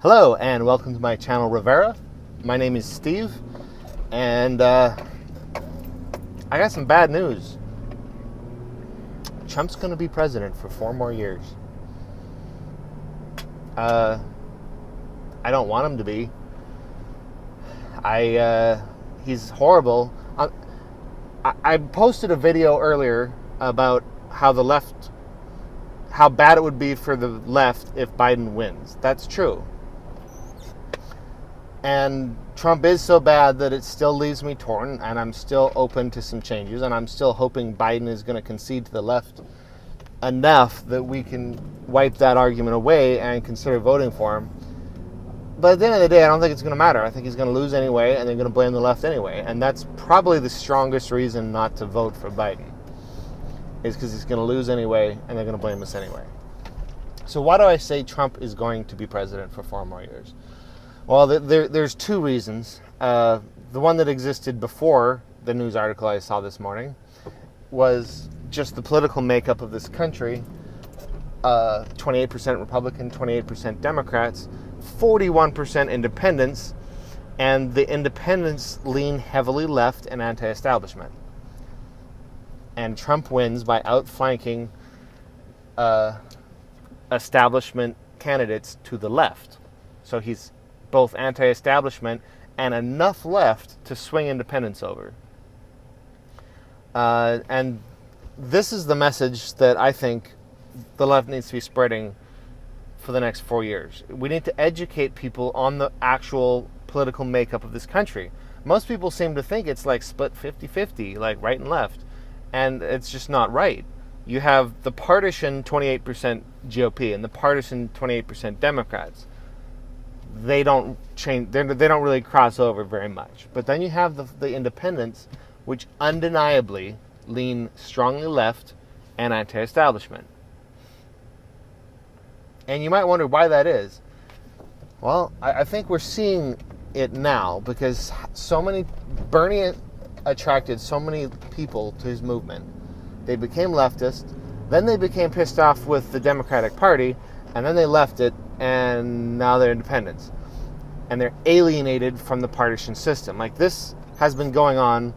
Hello and welcome to my channel Re-Vera. My name is Steve and I got some bad news. Trump's going to be president for 4 more years. I don't want him to be. He's horrible. I posted a video earlier about how bad it would be for the left if Biden wins. That's true. And Trump is so bad that it still leaves me torn, and I'm still open to some changes, and I'm still hoping Biden is going to concede to the left enough that we can wipe that argument away and consider voting for him. But at the end of the day, I don't think it's going to matter. I think he's going to lose anyway, and they're going to blame the left anyway. And that's probably the strongest reason not to vote for Biden, is because he's going to lose anyway, and they're going to blame us anyway. So why do I say Trump is going to be president for 4 more years? Well, there's 2 reasons. The one that existed before the news article I saw this morning was just the political makeup of this country. 28% Republican, 28% Democrats, 41% independents, and the independents lean heavily left and anti-establishment. And Trump wins by outflanking establishment candidates to the left. So he's both anti-establishment and enough left to swing independents over. And this is the message that I think the left needs to be spreading for the next 4 years. We need to educate people on the actual political makeup of this country. Most people seem to think it's like split 50-50, like right and left. And it's just not right. You have the partisan 28% GOP and the partisan 28% Democrats. They don't change. They don't really cross over very much. But then you have the independents, which undeniably lean strongly left and anti-establishment. And you might wonder why that is. Well, I think we're seeing it now because Bernie attracted so many people to his movement. They became leftist, then they became pissed off with the Democratic Party, and then they left it, and now they're independents. And they're alienated from the partisan system. Like, this has been going on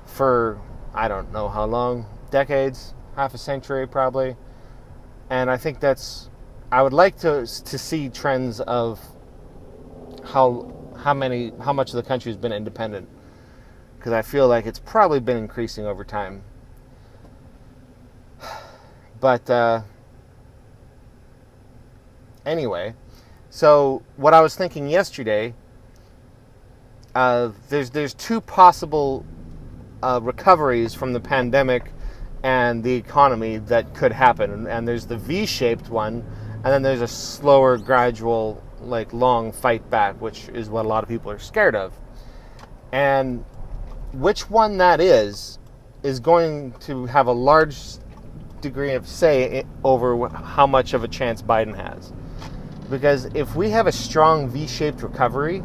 for, I don't know how long, decades, half a century probably. And I think I would like to see trends of how much of the country has been independent, because I feel like it's probably been increasing over time. But anyway, so what I was thinking yesterday, there's 2 possible recoveries from the pandemic and the economy that could happen, and there's the V-shaped one, and then there's a slower, gradual, like long fight back, which is what a lot of people are scared of. And which one that is going to have a large degree of say over how much of a chance Biden has. Because if we have a strong V-shaped recovery,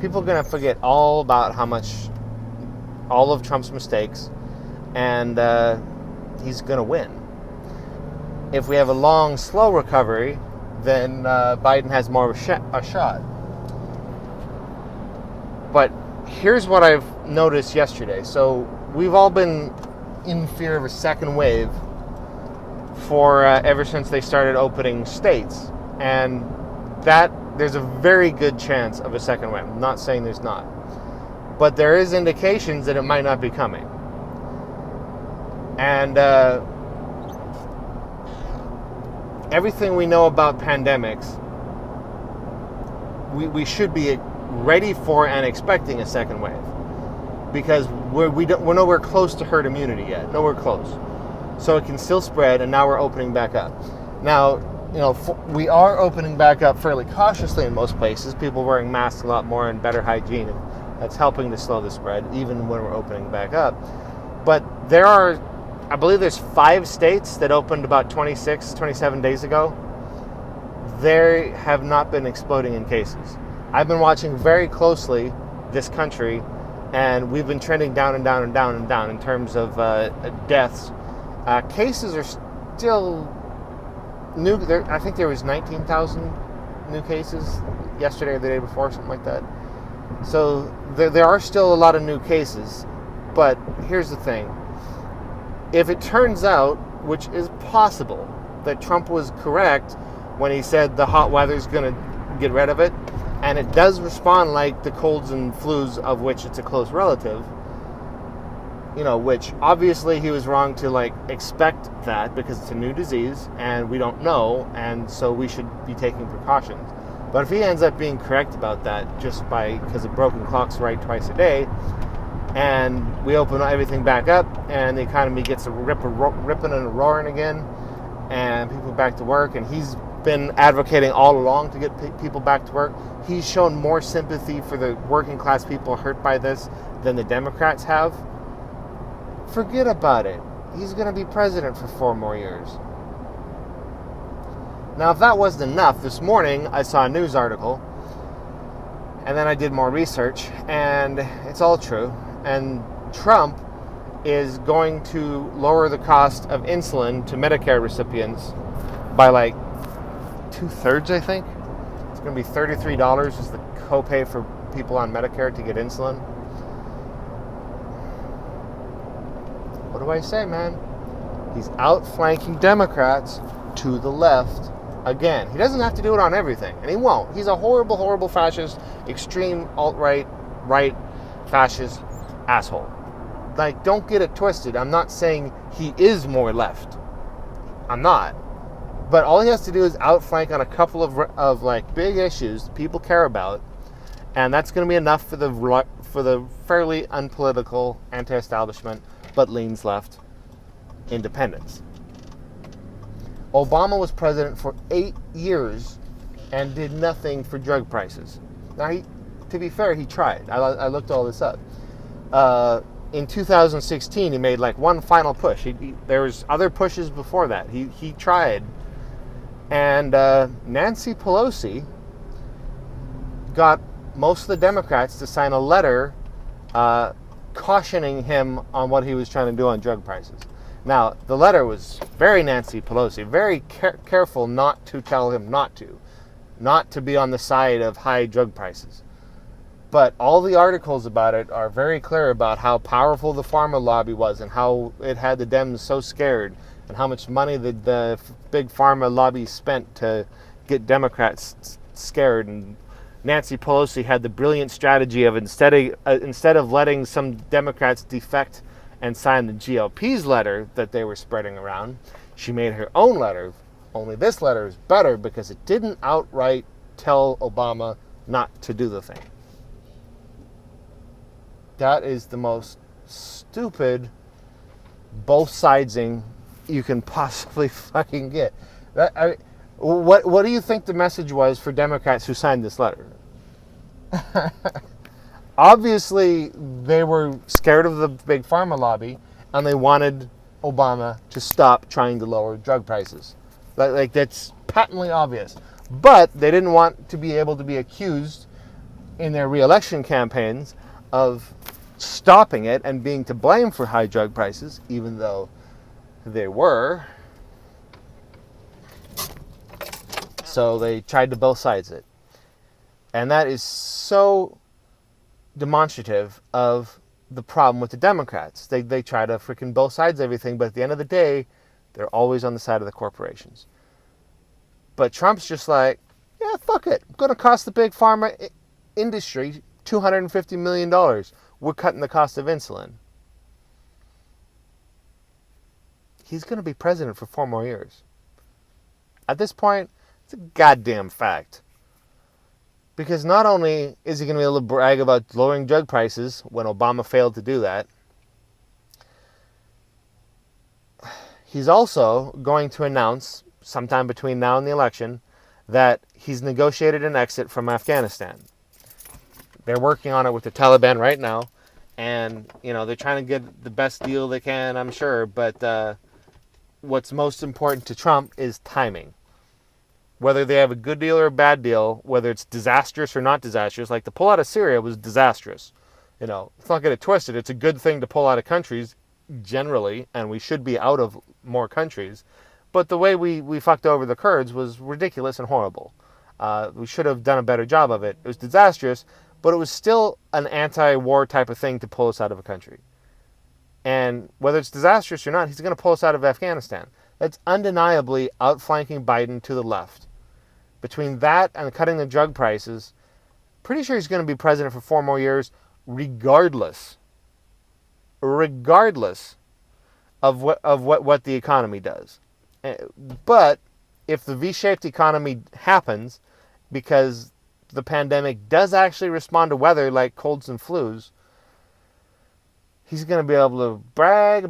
people are going to forget all about all of Trump's mistakes, and he's going to win. If we have a long, slow recovery, then Biden has more of a shot. But here's what I've noticed yesterday. So we've all been in fear of a second wave for ever since they started opening states. And there's a very good chance of a second wave. I'm not saying there's not. But there is indications that it might not be coming. And everything we know about pandemics, we should be ready for and expecting a second wave, because we're nowhere close to herd immunity yet, nowhere close. So it can still spread, and now we're opening back up. Now, we are opening back up fairly cautiously in most places. People wearing masks a lot more and better hygiene, and that's helping to slow the spread, even when we're opening back up. But I believe there's 5 states that opened about 27 days ago. They have not been exploding in cases. I've been watching very closely this country, and we've been trending down and down and down and down in terms of deaths. Cases are still new. I think there was 19,000 new cases yesterday or the day before, something like that. So there are still a lot of new cases. But here's the thing. If it turns out, which is possible, that Trump was correct when he said the hot weather's going to get rid of it, and it does respond like the colds and flus of which it's a close relative, which obviously he was wrong to expect that because it's a new disease and we don't know, and so we should be taking precautions. But if he ends up being correct about that just because a broken clock's right twice a day, and we open everything back up and the economy gets a ripping and a roaring again, and people back to work, and he's been advocating all along to get people back to work. He's shown more sympathy for the working class people hurt by this than the Democrats have. Forget about it. He's going to be president for 4 more years. Now, if that wasn't enough, this morning I saw a news article, and then I did more research, and it's all true. And Trump is going to lower the cost of insulin to Medicare recipients by 2/3, I think. It's going to be $33 is the copay for people on Medicare to get insulin. What do I say, man? He's outflanking Democrats to the left again. He doesn't have to do it on everything, and he won't. He's a horrible, horrible fascist, extreme alt-right, right fascist asshole. Don't get it twisted. I'm not saying he is more left. I'm not. But all he has to do is outflank on a couple of big issues people care about, and that's going to be enough for the fairly unpolitical, anti-establishment, but leans left independents. Obama was president for 8 years and did nothing for drug prices. Now, to be fair, he tried. I looked all this up. In 2016, he made one final push. There was other pushes before that. He tried. And Nancy Pelosi got most of the Democrats to sign a letter cautioning him on what he was trying to do on drug prices. Now, the letter was very Nancy Pelosi, very careful not to tell him not to be on the side of high drug prices. But all the articles about it are very clear about how powerful the Pharma lobby was and how it had the Dems so scared, and how much money the big Pharma lobby spent to get Democrats scared. And Nancy Pelosi had the brilliant strategy of instead of letting some Democrats defect and sign the GOP's letter that they were spreading around, she made her own letter. Only this letter is better because it didn't outright tell Obama not to do the thing. That is the most stupid both sidesing you can possibly fucking get. What do you think the message was for Democrats who signed this letter? Obviously, they were scared of the big pharma lobby, and they wanted Obama to stop trying to lower drug prices. That's patently obvious. But they didn't want to be able to be accused in their re-election campaigns of stopping it and being to blame for high drug prices, even though they were. So they tried to both sides it. And that is so demonstrative of the problem with the Democrats. They try to freaking both sides everything, but at the end of the day, they're always on the side of the corporations. But Trump's just yeah, fuck it. I'm going to cost the big pharma industry $250 million. We're cutting the cost of insulin. He's going to be president for 4 more years. At this point, it's a goddamn fact. Because not only is he going to be able to brag about lowering drug prices when Obama failed to do that, he's also going to announce sometime between now and the election that he's negotiated an exit from Afghanistan. They're working on it with the Taliban right now, and they're trying to get the best deal they can, I'm sure, but what's most important to Trump is timing. Whether they have a good deal or a bad deal, whether it's disastrous or not disastrous, like the pull out of Syria was disastrous. Let's not get it twisted. It's a good thing to pull out of countries, generally, and we should be out of more countries. But the way we fucked over the Kurds was ridiculous and horrible. We should have done a better job of it. It was disastrous, but it was still an anti-war type of thing to pull us out of a country. And whether it's disastrous or not, he's going to pull us out of Afghanistan. That's undeniably outflanking Biden to the left. Between that and cutting the drug prices, pretty sure he's going to be president for 4 more years, regardless of what the economy does. But if the V-shaped economy happens, because the pandemic does actually respond to weather like colds and flus, he's going to be able to brag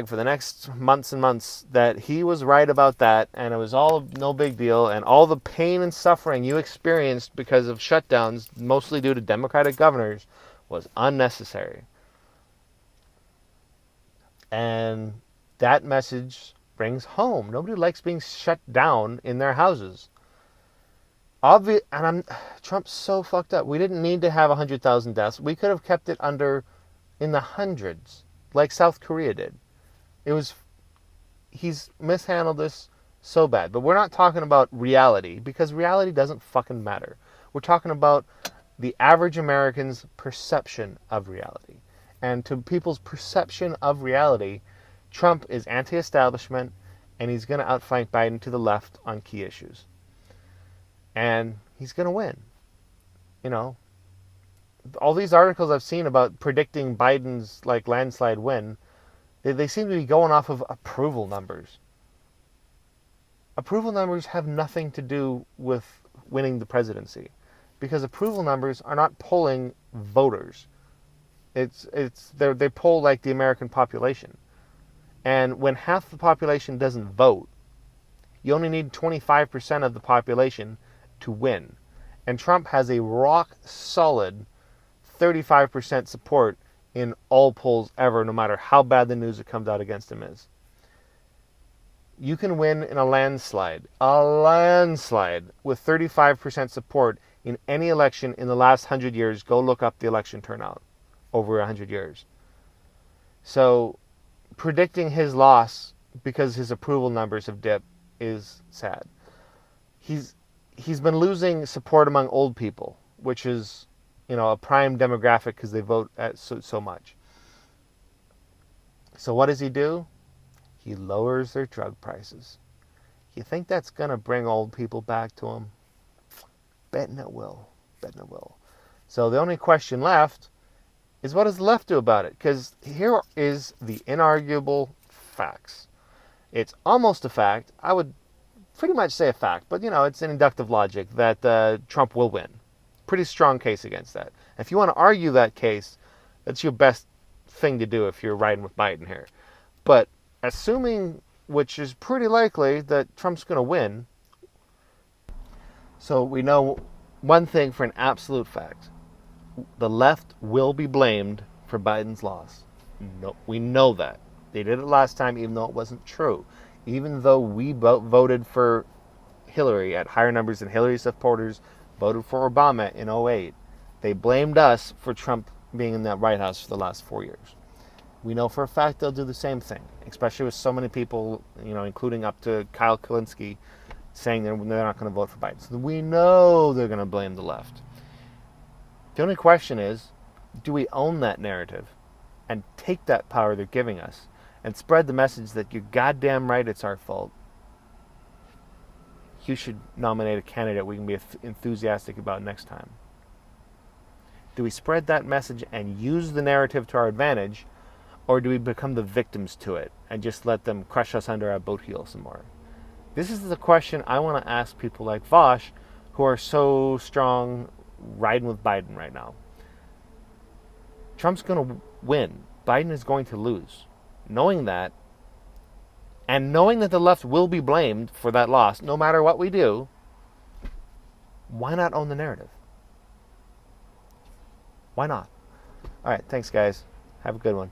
for the next months and months that he was right about that, and it was all no big deal, and all the pain and suffering you experienced because of shutdowns, mostly due to Democratic governors, was unnecessary. And that message brings home. Nobody likes being shut down in their houses. Trump's so fucked up. We didn't need to have 100,000 deaths. We could have kept it in the hundreds, like South Korea did. He's mishandled this so bad. But we're not talking about reality, because reality doesn't fucking matter. We're talking about the average American's perception of reality. And to people's perception of reality, Trump is anti-establishment, and he's going to outflank Biden to the left on key issues. And he's going to win. You know, all these articles I've seen about predicting Biden's landslide win, they seem to be going off of approval numbers. Approval numbers have nothing to do with winning the presidency, because approval numbers are not polling voters. They poll like the American population. And when half the population doesn't vote, you only need 25% of the population to win. And Trump has a rock solid 35% support in all polls ever, no matter how bad the news that comes out against him is. You can win in a landslide with 35% support in any election in the last 100 years. Go look up the election turnout over 100 years. So predicting his loss because his approval numbers have dipped is sad. He's been losing support among old people, which is, a prime demographic because they vote so much. So what does he do? He lowers their drug prices. You think that's going to bring old people back to him? Betting it will. So the only question left is, what does the left do about it? Because here is the inarguable facts. It's almost a fact. I would pretty much say a fact, but it's an inductive logic that Trump will win. Pretty strong case against that. If you want to argue that case, that's your best thing to do if you're riding with Biden here. But assuming, which is pretty likely, that Trump's going to win, so we know one thing for an absolute fact. The left will be blamed for Biden's loss. No, we know that. They did it last time, even though it wasn't true. Even though we voted for Hillary at higher numbers than Hillary supporters voted for Obama in 2008. They blamed us for Trump being in that White House for the last 4 years. We know for a fact they'll do the same thing, especially with so many people, including up to Kyle Kalinske, saying they're not going to vote for Biden. So we know they're going to blame the left. The only question is, do we own that narrative and take that power they're giving us and spread the message that you're goddamn right, it's our fault? You should nominate a candidate we can be enthusiastic about next time. Do we spread that message and use the narrative to our advantage, or do we become the victims to it and just let them crush us under our boat heel some more? This is the question I want to ask people like Vosh, who are so strong riding with Biden right now. Trump's going to win. Biden is going to lose. Knowing that, and knowing that the left will be blamed for that loss, no matter what we do, why not own the narrative? Why not? All right, thanks, guys. Have a good one.